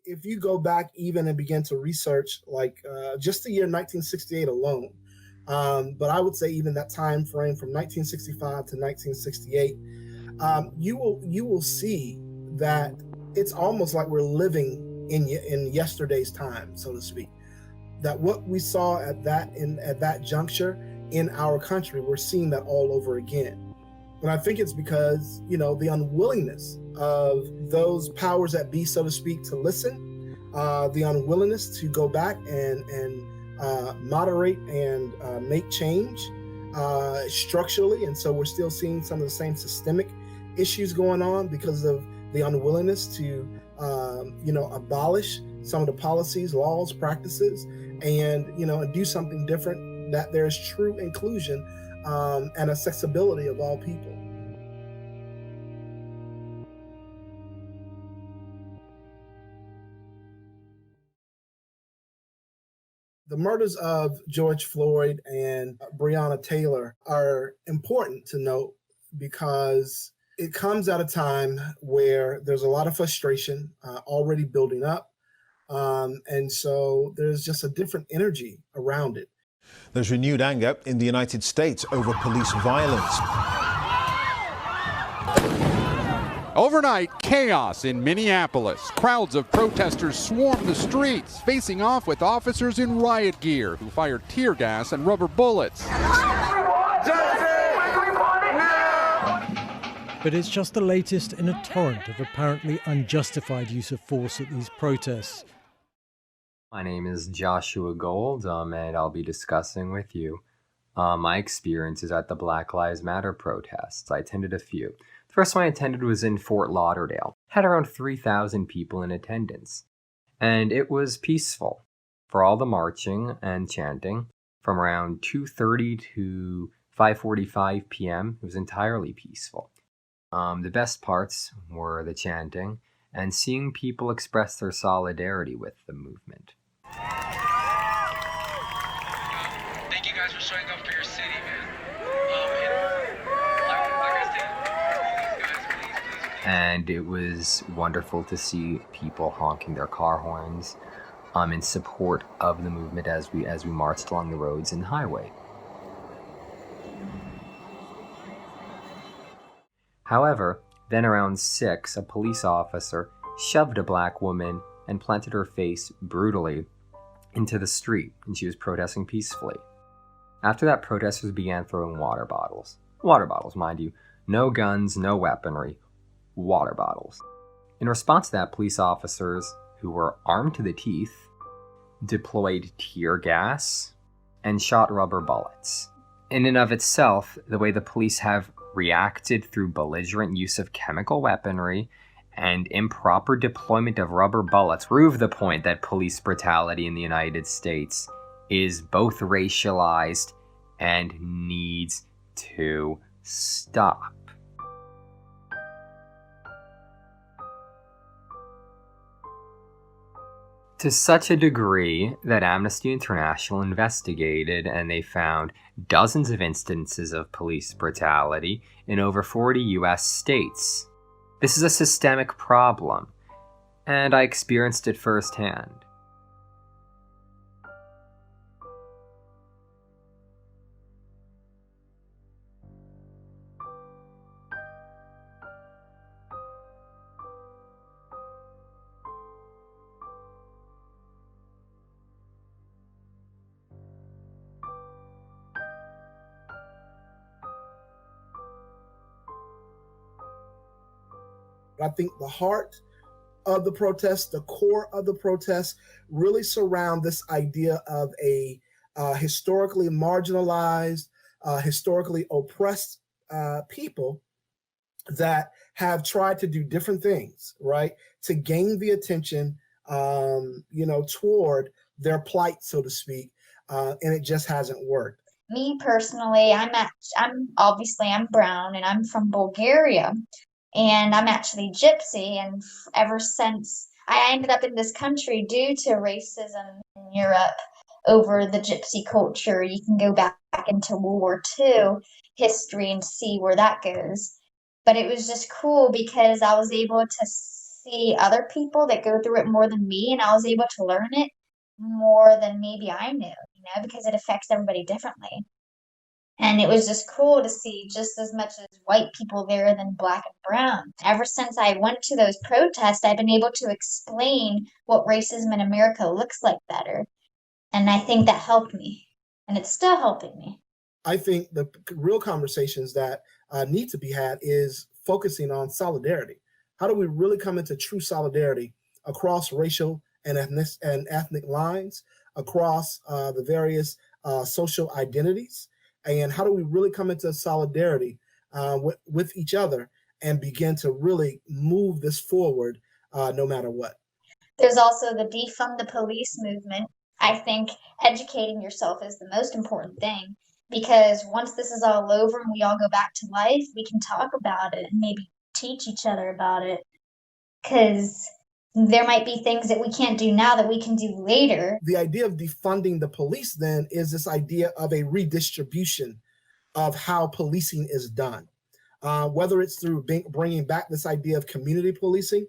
if you go back even and begin to research, like just the year 1968 alone, but I would say even that time frame from 1965 to 1968, you will see that it's almost like we're living in yesterday's time, so to speak. That what we saw at that juncture in our country, we're seeing that all over again. And I think it's because, the unwillingness of those powers that be, so to speak, to listen, the unwillingness to go back and moderate and make change structurally. And so we're still seeing some of the same systemic issues going on because of the unwillingness to, abolish some of the policies, laws, practices, and, do something different, that there's true inclusion and accessibility of all people. The murders of George Floyd and Breonna Taylor are important to note because it comes at a time where there's a lot of frustration already building up. And so there's just a different energy around it. There's renewed anger in the United States over police violence. Overnight, chaos in Minneapolis. Crowds of protesters swarmed the streets, facing off with officers in riot gear who fired tear gas and rubber bullets. But it's just the latest in a torrent of apparently unjustified use of force at these protests. My name is Joshua Gold, and I'll be discussing with you my experiences at the Black Lives Matter protests. I attended a few. The first one I attended was in Fort Lauderdale. Had around 3,000 people in attendance. And it was peaceful. For all the marching and chanting, from around 2:30 to 5:45 p.m., it was entirely peaceful. The best parts were the chanting and seeing people express their solidarity with the movement. Thank you guys for showing up for your city, man. And it was wonderful to see people honking their car horns in support of the movement as we marched along the roads and highway. However, then around 6, a police officer shoved a black woman and planted her face brutally into the street, and she was protesting peacefully. After that, protesters began throwing water bottles. Water bottles, mind you. No guns, no weaponry. Water bottles. In response to that, police officers, who were armed to the teeth, deployed tear gas and shot rubber bullets. In and of itself, the way the police have reacted through belligerent use of chemical weaponry and improper deployment of rubber bullets prove the point that police brutality in the United States is both racialized and needs to stop. To such a degree that Amnesty International investigated and they found dozens of instances of police brutality in over 40 US states. This is a systemic problem, and I experienced it firsthand. I think the heart of the protest, the core of the protest, really surround this idea of a historically marginalized, historically oppressed people that have tried to do different things, right, to gain the attention, toward their plight, so to speak, and it just hasn't worked. Me personally, I'm brown and I'm from Bulgaria. And I'm actually Gypsy, and ever since I ended up in this country due to racism in Europe over the Gypsy culture, you can go back into World War II history and see where that goes. But it was just cool because I was able to see other people that go through it more than me, and I was able to learn it more than maybe I knew, because it affects everybody differently. And it was just cool to see just as much as white people there than black and brown. Ever since I went to those protests, I've been able to explain what racism in America looks like better. And I think that helped me. And it's still helping me. I think the real conversations that need to be had is focusing on solidarity. How do we really come into true solidarity across racial and ethnic lines, across the various social identities? And how do we really come into solidarity with each other and begin to really move this forward no matter what? There's also the defund the police movement. I think educating yourself is the most important thing, because once this is all over and we all go back to life, we can talk about it and maybe teach each other about it. Because there might be things that we can't do now that we can do later. The idea of defunding the police then is this idea of a redistribution of how policing is done, whether it's through bringing back this idea of community policing,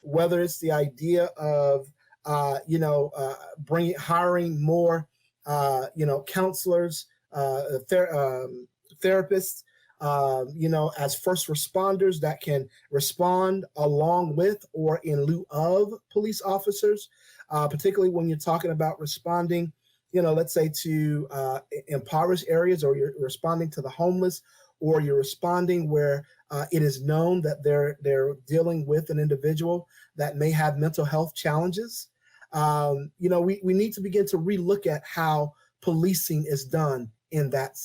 whether it's the idea of hiring more counselors, therapists, as first responders that can respond along with or in lieu of police officers, particularly when you're talking about responding, let's say to impoverished areas, or you're responding to the homeless, or you're responding where it is known that they're dealing with an individual that may have mental health challenges. We need to begin to relook at how policing is done in that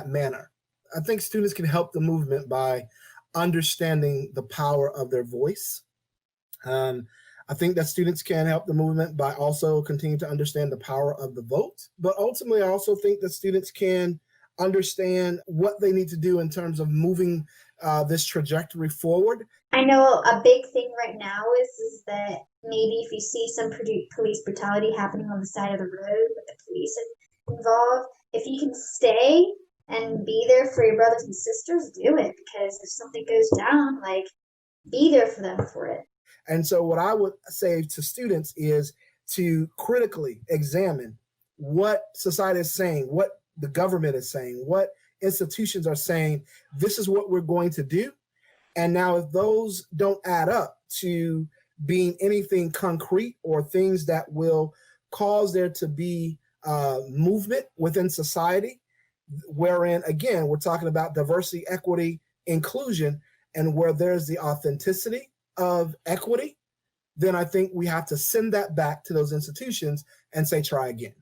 manner. I think students can help the movement by understanding the power of their voice. I think that students can help the movement by also continuing to understand the power of the vote. But ultimately, I also think that students can understand what they need to do in terms of moving this trajectory forward. I know a big thing right now is that maybe if you see some police brutality happening on the side of the road with the police involved, if you can stay and be there for your brothers and sisters, do it. Because if something goes down, be there for them for it. And so what I would say to students is to critically examine what society is saying, what the government is saying, what institutions are saying. This is what we're going to do. And now if those don't add up to being anything concrete or things that will cause there to be movement within society, wherein, again, we're talking about diversity, equity, inclusion, and where there's the authenticity of equity, then I think we have to send that back to those institutions and say, try again.